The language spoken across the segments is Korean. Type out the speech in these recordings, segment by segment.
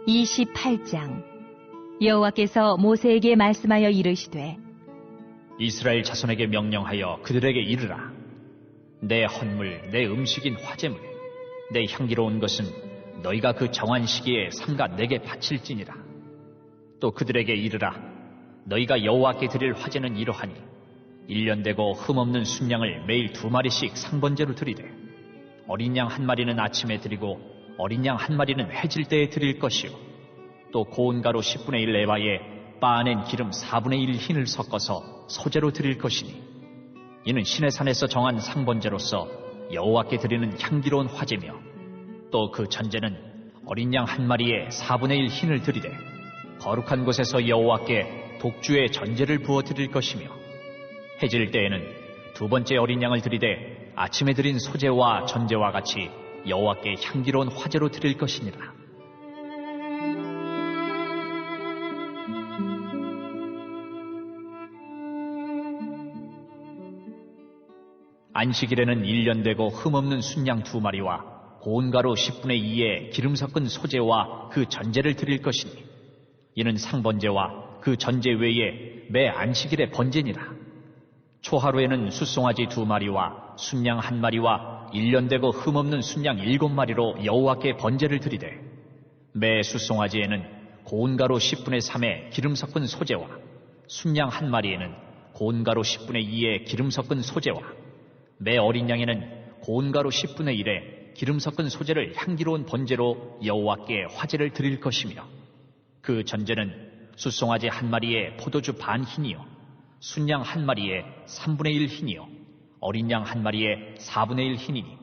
28장. 여호와께서 모세에게 말씀하여 이르시되 이스라엘 자손에게 명령하여 그들에게 이르라. 내 헌물, 내 음식인 화제물, 내 향기로운 것은 너희가 그 정한 시기에 삼가 내게 바칠지니라. 또 그들에게 이르라. 너희가 여호와께 드릴 화제는 이러하니 1년 되고 흠없는 순양을 매일 2마리씩 상번제로 드리되 어린 양 1마리는 아침에 드리고 어린 양 1마리는 해질 때에 드릴 것이요 또 고운 가루 10분의 1 에바에 바 안엔 기름 4분의 1 흰을 섞어서 소제로 드릴 것이니 이는 신의 산에서 정한 상번제로서 여호와께 드리는 향기로운 화제며 또 그 전제는 어린 양 1마리에 4분의 1 흰을 드리되 거룩한 곳에서 여호와께 독주의 전제를 부어 드릴 것이며 해질 때에는 2번째 어린 양을 드리되 아침에 드린 소제와 전제와 같이 여호와께 향기로운 화제로 드릴 것이니라. 안식일에는 1년 되고 흠없는 순양 2마리와 고운 가루 10분의 2에 기름 섞은 소제와 그 전제를 드릴 것이니 이는 상번제와 그 전제 외에 매 안식일의 번제니라. 초하루에는 숫송아지 2마리와 순양 1마리와 1년 되고 흠없는 순양 7마리로 여호와께 번제를 드리되 매 숫송아지에는 고운 가루 10분의 3에 기름 섞은 소제와 순양 1마리에는 고운 가루 10분의 2에 기름 섞은 소제와 매 어린 양에는 고운 가루 10분의 1에 기름 섞은 소제를 향기로운 번제로 여호와께 화제를 드릴 것이며 그 전제는 숫송아지 1마리에 포도주 반 흰이요 순양 1마리에 3분의 1 흰이요 어린 양 1마리에 4분의 1 흰이니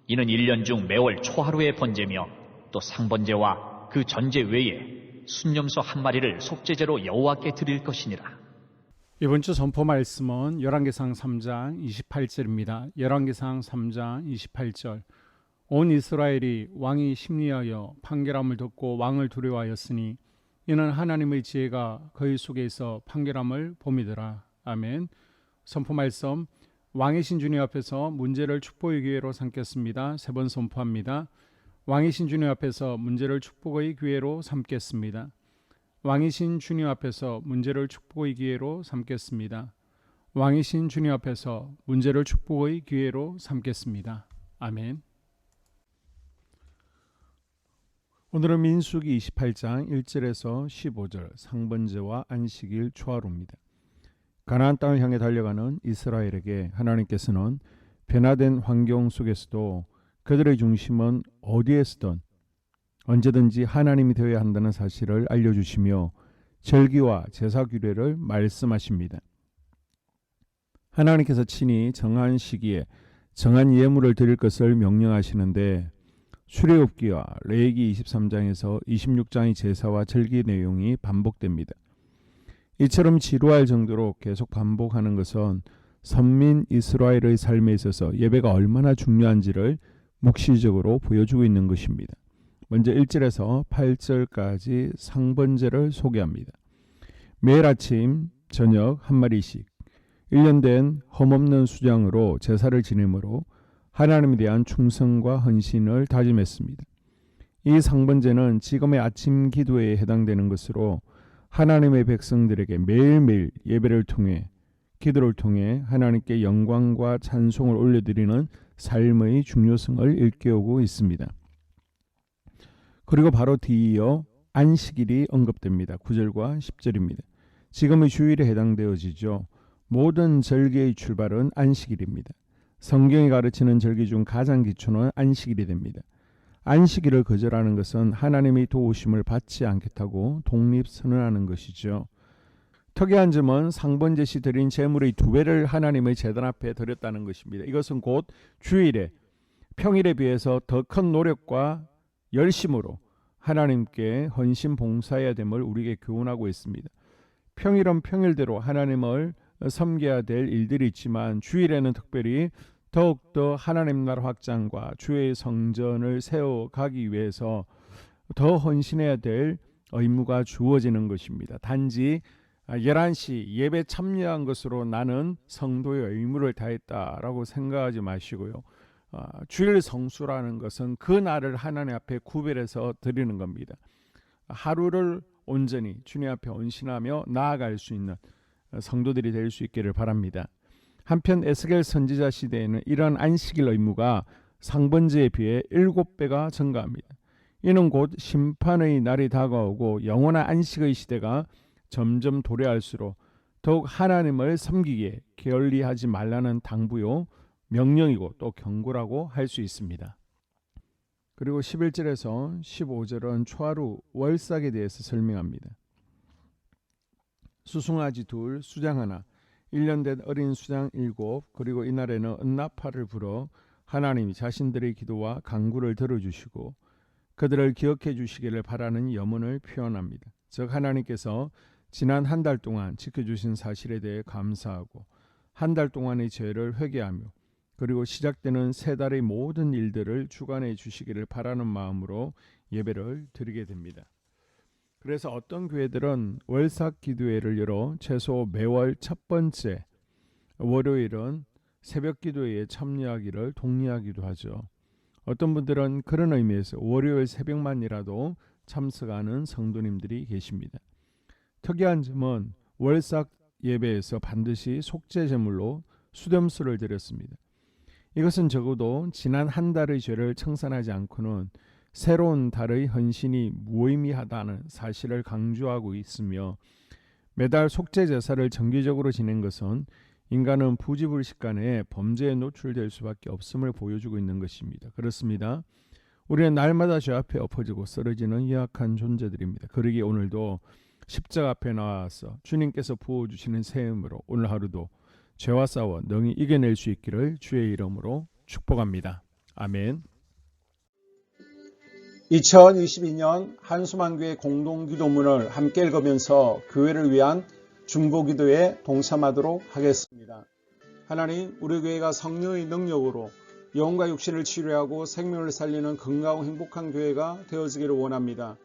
이는 1년 중 매월 초하루의 번제며 또 상번제와 그 전제 외에 순염소 1마리를 속죄제로 여호와께 드릴 것이니라. 이번 주 선포 말씀은 열왕기상 3장 28절입니다. 열왕기상 3장 28절. 온 이스라엘이 왕이 심리하여 판결함을 듣고 왕을 두려워하였으니 이는 하나님의 지혜가 그의 속에 있어 판결함을 봄이더라. 아멘. 선포 말씀. 왕이신 주님 앞에서 문제를 축복의 기회로 삼겠습니다. 3번 선포합니다. 왕이신 주님 앞에서 문제를 축복의 기회로 삼겠습니다. 왕이신 주님 앞에서 문제를 축복의 기회로 삼겠습니다. 왕이신 주님 앞에서 문제를 축복의 기회로 삼겠습니다. 아멘. 오늘은 민수기 28장 1절에서 15절 상번제와 안식일 초하루입니다. 가나안 땅을 향해 달려가는 이스라엘에게 하나님께서는 변화된 환경 속에서도 그들의 중심은 어디에서든 언제든지 하나님이 되어야 한다는 사실을 알려주시며 절기와 제사 규례를 말씀하십니다. 하나님께서 친히 정한 시기에 정한 예물을 드릴 것을 명령하시는데 출애굽기와 레위기 23장에서 26장의 제사와 절기 내용이 반복됩니다. 이처럼 지루할 정도로 계속 반복하는 것은 선민 이스라엘의 삶에 있어서 예배가 얼마나 중요한지를 묵시적으로 보여주고 있는 것입니다. 먼저 1절에서 8절까지 상번제를 소개합니다. 매일 아침 저녁 1마리씩 1년 된 흠없는 수장으로 제사를 지내므로 하나님에 대한 충성과 헌신을 다짐했습니다. 이 상번제는 지금의 아침 기도에 해당되는 것으로 하나님의 백성들에게 매일매일 예배를 통해 기도를 통해 하나님께 영광과 찬송을 올려드리는 삶의 중요성을 일깨우고 있습니다. 그리고 바로 뒤이어 안식일이 언급됩니다. 9절과 10절입니다. 지금의 주일에 해당되어지죠. 모든 절기의 출발은 안식일입니다. 성경이 가르치는 절기 중 가장 기초는 안식일이 됩니다. 안식일을 거절하는 것은 하나님의 도우심을 받지 않겠다고 독립선언하는 것이죠. 특이한 점은 상번제 시 드린 제물의 2배를 하나님의 제단 앞에 드렸다는 것입니다. 이것은 곧 주일에 평일에 비해서 더 큰 노력과 열심으로 하나님께 헌신 봉사해야 됨을 우리에게 교훈하고 있습니다. 평일은 평일대로 하나님을 섬겨야 될 일들이 있지만 주일에는 특별히 더욱더 하나님 나라 확장과 주의 성전을 세워가기 위해서 더 헌신해야 될 의무가 주어지는 것입니다. 단지 11시 예배 참여한 것으로 나는 성도의 의무를 다했다라고 생각하지 마시고요. 주일 성수라는 것은 그 날을 하나님 앞에 구별해서 드리는 겁니다. 하루를 온전히 주님 앞에 온신하며 나아갈 수 있는 성도들이 될 수 있기를 바랍니다. 한편 에스겔 선지자 시대에는 이러한 안식일 의무가 상번제에 비해 7배가 증가합니다. 이는 곧 심판의 날이 다가오고 영원한 안식의 시대가 점점 도래할수록 더욱 하나님을 섬기기에 게을리하지 말라는 당부요, 명령이고 또 경고라고 할 수 있습니다. 그리고 11절에서 15절은 초하루 월삭에 대해서 설명합니다. 수송아지 2, 수장 1, 1년 된 어린 수장 7, 그리고 이날에는 은나파를 불어 하나님이 자신들의 기도와 간구를 들어주시고 그들을 기억해 주시기를 바라는 염원을 표현합니다. 즉 하나님께서 지난 한 달 동안 지켜주신 사실에 대해 감사하고 한 달 동안의 죄를 회개하며 그리고 시작되는 세 달의 모든 일들을 주관해 주시기를 바라는 마음으로 예배를 드리게 됩니다. 그래서 어떤 교회들은 월삭 기도회를 열어 최소 매월 첫 번째 월요일은 새벽 기도회에 참여하기를 독려하기도 하죠. 어떤 분들은 그런 의미에서 월요일 새벽만이라도 참석하는 성도님들이 계십니다. 특이한 점은 월삭 예배에서 반드시 속죄 제물로 수렴수를 드렸습니다. 이것은 적어도 지난 한 달의 죄를 청산하지 않고는 새로운 달의 헌신이 무의미하다는 사실을 강조하고 있으며 매달 속죄 제사를 정기적으로 지낸 것은 인간은 부지불식간에 범죄에 노출될 수밖에 없음을 보여주고 있는 것입니다. 그렇습니다. 우리는 날마다 죄 앞에 엎어지고 쓰러지는 연약한 존재들입니다. 그러기에 오늘도 십자가 앞에 나와서 주님께서 부어주시는 새 힘으로 오늘 하루도 죄와 싸워 능히 이겨낼 수 있기를 주의 이름으로 축복합니다. 아멘. 2022년 한수만교회 공동기도문을 함께 읽으면서 교회를 위한 중보기도에 동참하도록 하겠습니다. 하나님, 우리 교회가 성령의 능력으로 영혼과 육신을 치료하고 생명을 살리는 건강하고 행복한 교회가 되어지기를 원합니다.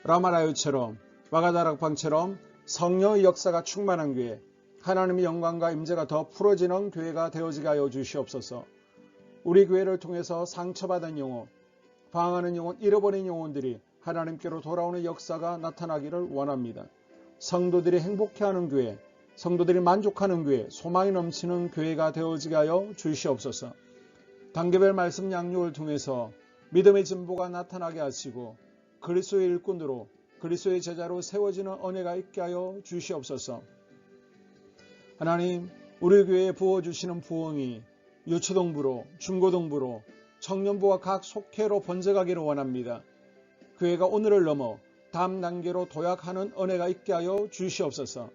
라마라요처럼 와가다락방처럼 성령의 역사가 충만한 교회, 하나님의 영광과 임재가 더 풀어지는 교회가 되어지게 하여 주시옵소서. 우리 교회를 통해서 상처받은 영혼, 방황하는 영혼, 잃어버린 영혼들이 하나님께로 돌아오는 역사가 나타나기를 원합니다. 성도들이 행복해하는 교회, 성도들이 만족하는 교회, 소망이 넘치는 교회가 되어지게 하여 주시옵소서. 단계별 말씀 양육을 통해서 믿음의 진보가 나타나게 하시고 그리스도의 일꾼으로 그리스도의 제자로 세워지는 은혜가 있게 하여 주시옵소서. 하나님, 우리 교회에 부어주시는 부흥이 유초동부로, 중고동부로, 청년부와 각 속회로 번져가기를 원합니다. 교회가 오늘을 넘어 다음 단계로 도약하는 은혜가 있게 하여 주시옵소서.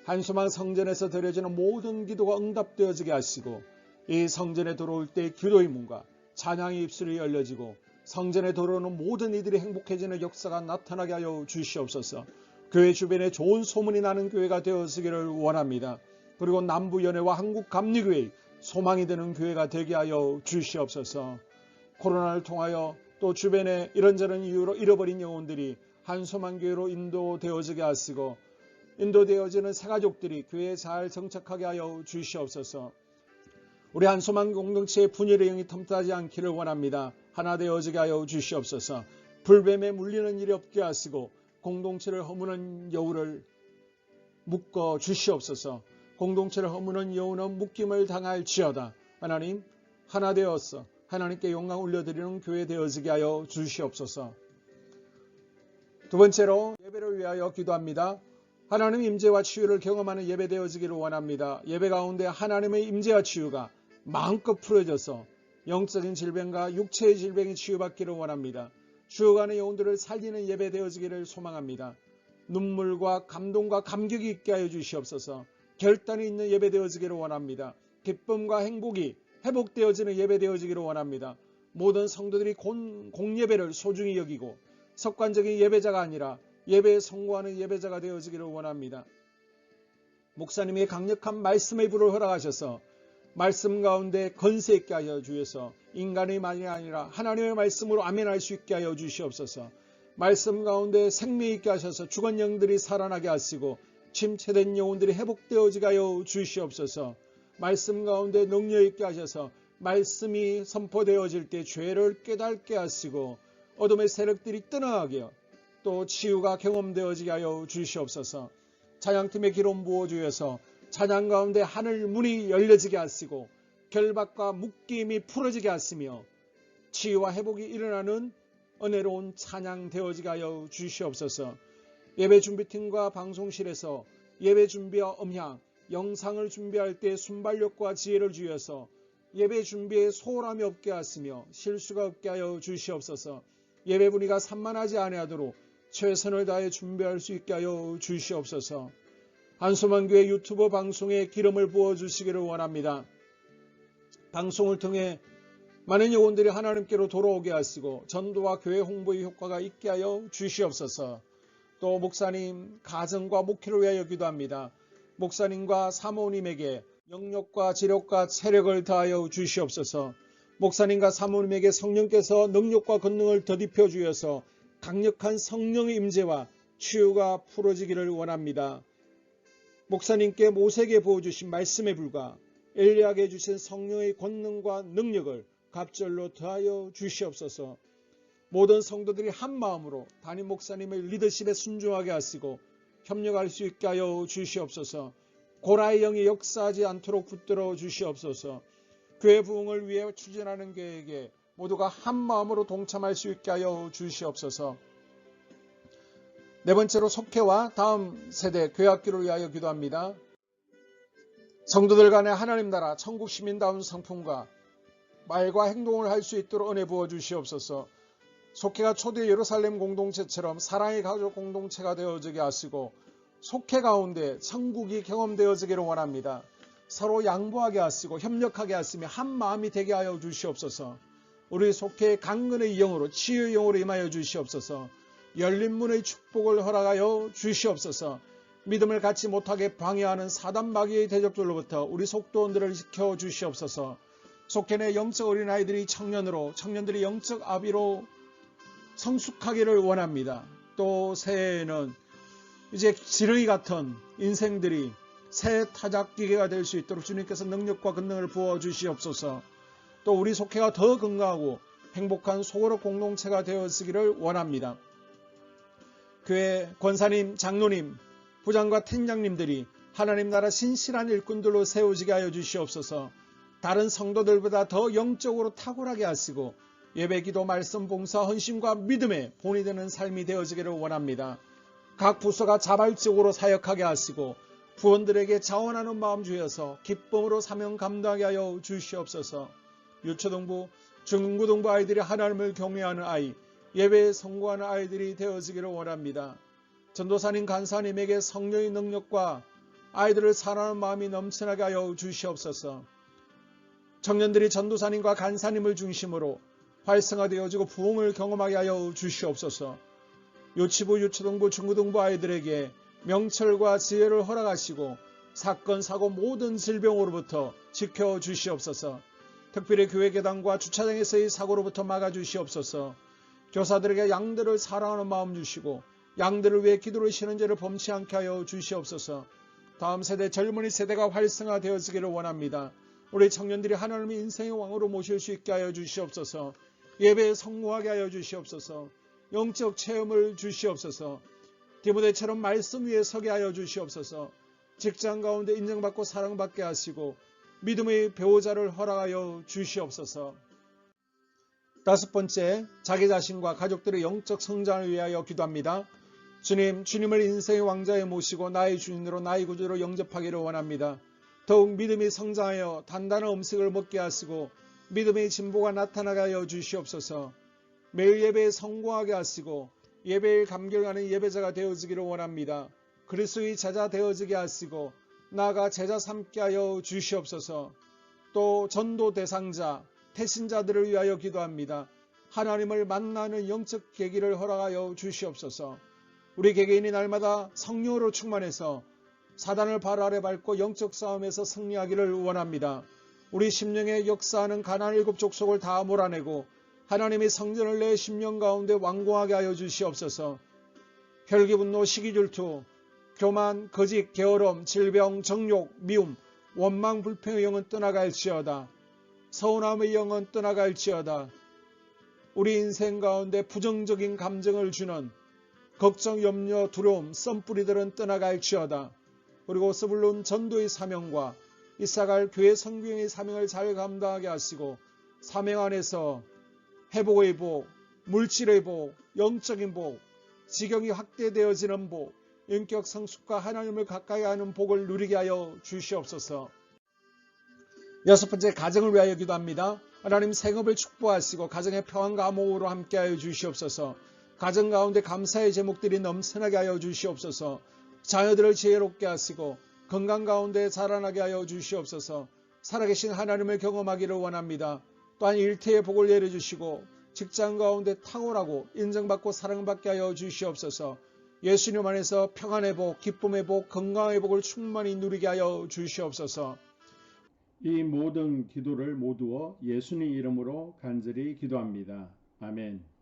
한수만 성전에서 드려지는 모든 기도가 응답되어지게 하시고 이 성전에 들어올 때 기도의 문과 찬양의 입술이 열려지고 성전에 들어오는 모든 이들이 행복해지는 역사가 나타나게 하여 주시옵소서. 교회 주변에 좋은 소문이 나는 교회가 되어지기를 원합니다. 그리고 남부연회와 한국감리교회의 소망이 되는 교회가 되게 하여 주시옵소서. 코로나를 통하여 또 주변에 이런저런 이유로 잃어버린 영혼들이 한소만교회로 인도되어지게 하시고 인도되어지는 새가족들이 교회에 잘 정착하게 하여 주시옵소서. 우리 한소만 공동체의 분열의 영이 틈타지 않기를 원합니다. 하나 되어지게 하여 주시옵소서. 불뱀에 물리는 일이 없게 하시고 공동체를 허무는 여우를 묶어 주시옵소서. 공동체를 허무는 여우는 묶임을 당할지어다. 하나님, 하나 되어서 하나님께 영광 올려드리는 교회 되어지게 하여 주시옵소서. 두 번째로 예배를 위하여 기도합니다. 하나님 임재와 치유를 경험하는 예배 되어지기를 원합니다. 예배 가운데 하나님의 임재와 치유가 마음껏 풀어져서 영적인 질병과 육체의 질병이 치유받기를 원합니다. 죽어가는 영혼들을 살리는 예배 되어지기를 소망합니다. 눈물과 감동과 감격이 있게 하여 주시옵소서. 결단이 있는 예배 되어지기를 원합니다. 기쁨과 행복이 회복되어지는 예배 되어지기를 원합니다. 모든 성도들이 공예배를 소중히 여기고 석관적인 예배자가 아니라 예배에 성공하는 예배자가 되어지기를 원합니다. 목사님의 강력한 말씀의 불을 허락하셔서 말씀 가운데 건세 있게 하여 주셔서 인간의 말이 아니라 하나님의 말씀으로 아멘할 수 있게 하여 주시옵소서. 말씀 가운데 생명 있게 하셔서 죽은 영들이 살아나게 하시고 침체된 영혼들이 회복되어지게 하여 주시옵소서. 말씀 가운데 능력 있게 하셔서 말씀이 선포되어질 때 죄를 깨닫게 하시고 어둠의 세력들이 떠나가게 또 치유가 경험되어지게 하여 주시옵소서. 찬양팀의 기름 부어주셔서 찬양 가운데 하늘 문이 열려지게 하시고 결박과 묶임이 풀어지게 하시며 치유와 회복이 일어나는 은혜로운 찬양 되어지게 하여 주시옵소서. 예배 준비팀과 방송실에서 예배 준비와 음향, 영상을 준비할 때 순발력과 지혜를 주셔서 예배 준비에 소홀함이 없게 하시며 실수가 없게 하여 주시옵소서. 예배 분위기가 산만하지 아니하도록 최선을 다해 준비할 수 있게 하여 주시옵소서. 한소만 교회 유튜브 방송에 기름을 부어주시기를 원합니다. 방송을 통해 많은 영혼들이 하나님께로 돌아오게 하시고 전도와 교회 홍보의 효과가 있게 하여 주시옵소서. 또 목사님 가정과 목회를 위하여 기도합니다. 목사님과 사모님에게 영력과 지력과 체력을 다하여 주시옵소서. 목사님과 사모님에게 성령께서 능력과 권능을 더딥혀 주셔서 강력한 성령의 임재와 치유가 풀어지기를 원합니다. 목사님께 모세에게 부어주신 말씀에 불과 엘리야에게 주신 성령의 권능과 능력을 갑절로 더하여 주시옵소서. 모든 성도들이 한 마음으로 담임 목사님의 리더십에 순종하게 하시고 협력할 수 있게 하여 주시옵소서. 고라의 영이 역사하지 않도록 붙들어 주시옵소서. 교회 부흥을 위해 추진하는 계획에 모두가 한 마음으로 동참할 수 있게 하여 주시옵소서. 네 번째로 속회와 다음 세대 교회학교를 위하여 기도합니다. 성도들 간의 하나님 나라 천국 시민다운 성품과 말과 행동을 할 수 있도록 은혜 부어 주시옵소서. 속회가 초대 예루살렘 공동체처럼 사랑의 가족 공동체가 되어지게 하시고 속회 가운데 천국이 경험되어지기를 원합니다. 서로 양보하게 하시고 협력하게 하시며 한 마음이 되게 하여 주시옵소서. 우리 속회의 강건의 영으로 치유의 영으로 임하여 주시옵소서. 열린 문의 축복을 허락하여 주시옵소서. 믿음을 갖지 못하게 방해하는 사단 마귀의 대적들로부터 우리 속도원들을 지켜 주시옵소서. 속회 내 영적 어린아이들이 청년들이 영적 아비로 성숙하기를 원합니다. 또 새해에는 이제 지렁이 같은 인생들이 새 타작기계가 될 수 있도록 주님께서 능력과 권능을 부어 주시옵소서. 또 우리 속회가 더 건강하고 행복한 소그룹 공동체가 되어지기를 원합니다. 교회 권사님, 장로님, 부장과 팀장님들이 하나님 나라 신실한 일꾼들로 세워지게 하여 주시옵소서. 다른 성도들보다 더 영적으로 탁월하게 하시고 예배, 기도, 말씀, 봉사, 헌신과 믿음의 본이 되는 삶이 되어지기를 원합니다. 각 부서가 자발적으로 사역하게 하시고 부원들에게 자원하는 마음 주셔서 기쁨으로 사명 감당하게 하여 주시옵소서. 유초등부, 중고등부 아이들이 하나님을 경외하는 아이, 예배에 성공하는 아이들이 되어지기를 원합니다. 전도사님, 간사님에게 성령의 능력과 아이들을 사랑하는 마음이 넘쳐나게 하여 주시옵소서. 청년들이 전도사님과 간사님을 중심으로 활성화되어지고 부흥을 경험하게 하여 주시옵소서. 유치부, 유초등부, 중고등부 아이들에게 명철과 지혜를 허락하시고 사건, 사고 모든 질병으로부터 지켜주시옵소서. 특별히 교회 계단과 주차장에서의 사고로부터 막아주시옵소서. 교사들에게 양들을 사랑하는 마음 주시고 양들을 위해 기도를 쉬는 죄를 범치 않게 하여 주시옵소서. 다음 세대 젊은이 세대가 활성화되어지기를 원합니다. 우리 청년들이 하나님의 인생의 왕으로 모실 수 있게 하여 주시옵소서. 예배에 성공하게 하여 주시옵소서. 영적 체험을 주시옵소서. 디모데처럼 말씀 위에 서게 하여 주시옵소서. 직장 가운데 인정받고 사랑받게 하시고 믿음의 배우자를 허락하여 주시옵소서. 다섯 번째, 자기 자신과 가족들의 영적 성장을 위하여 기도합니다. 주님을 인생의 왕자에 모시고 나의 주인으로 나의 구주로 영접하기를 원합니다. 더욱 믿음이 성장하여 단단한 음식을 먹게 하시고 믿음의 진보가 나타나게 하여 주시옵소서. 매일 예배에 성공하게 하시고 예배에 감격하는 예배자가 되어지기를 원합니다. 그리스도의 제자 되어지게 하시고 나아가 제자 삼게 하여 주시옵소서. 또 전도 대상자, 태신자들을 위하여 기도합니다. 하나님을 만나는 영적 계기를 허락하여 주시옵소서. 우리 개개인이 날마다 성령으로 충만해서 사단을 발 아래 밟고 영적 싸움에서 승리하기를 원합니다. 우리 심령에 역사하는 가나안 7 족속을 다 몰아내고 하나님의 성전을 내 심령 가운데 완공하게 하여 주시옵소서. 혈기, 분노, 시기, 질투, 교만, 거짓, 게으름, 질병, 정욕, 미움, 원망, 불평의 영은 떠나갈지어다. 서운함의 영은 떠나갈지어다. 우리 인생 가운데 부정적인 감정을 주는 걱정, 염려, 두려움, 썸뿌리들은 떠나갈지어다. 그리고 스불론 전도의 사명과 이사갈 교회 성경의 사명을 잘 감당하게 하시고 사명 안에서 회복의 복, 물질의 복, 영적인 복, 지경이 확대되어지는 복, 인격 성숙과 하나님을 가까이 하는 복을 누리게 하여 주시옵소서. 6번째, 가정을 위하여 기도합니다. 하나님 생업을 축복하시고 가정의 평안과 화목으로 함께하여 주시옵소서. 가정 가운데 감사의 제목들이 넘쳐나게 하여 주시옵소서. 자녀들을 지혜롭게 하시고 건강 가운데 자라나게 하여 주시옵소서. 살아계신 하나님을 경험하기를 원합니다. 또한 일태의 복을 내려주시고 직장 가운데 탁월하고 인정받고 사랑받게 하여 주시옵소서. 예수님 안에서 평안의 복, 기쁨의 복, 건강의 복을 충만히 누리게 하여 주시옵소서. 이 모든 기도를 모두어 예수님 이름으로 간절히 기도합니다. 아멘.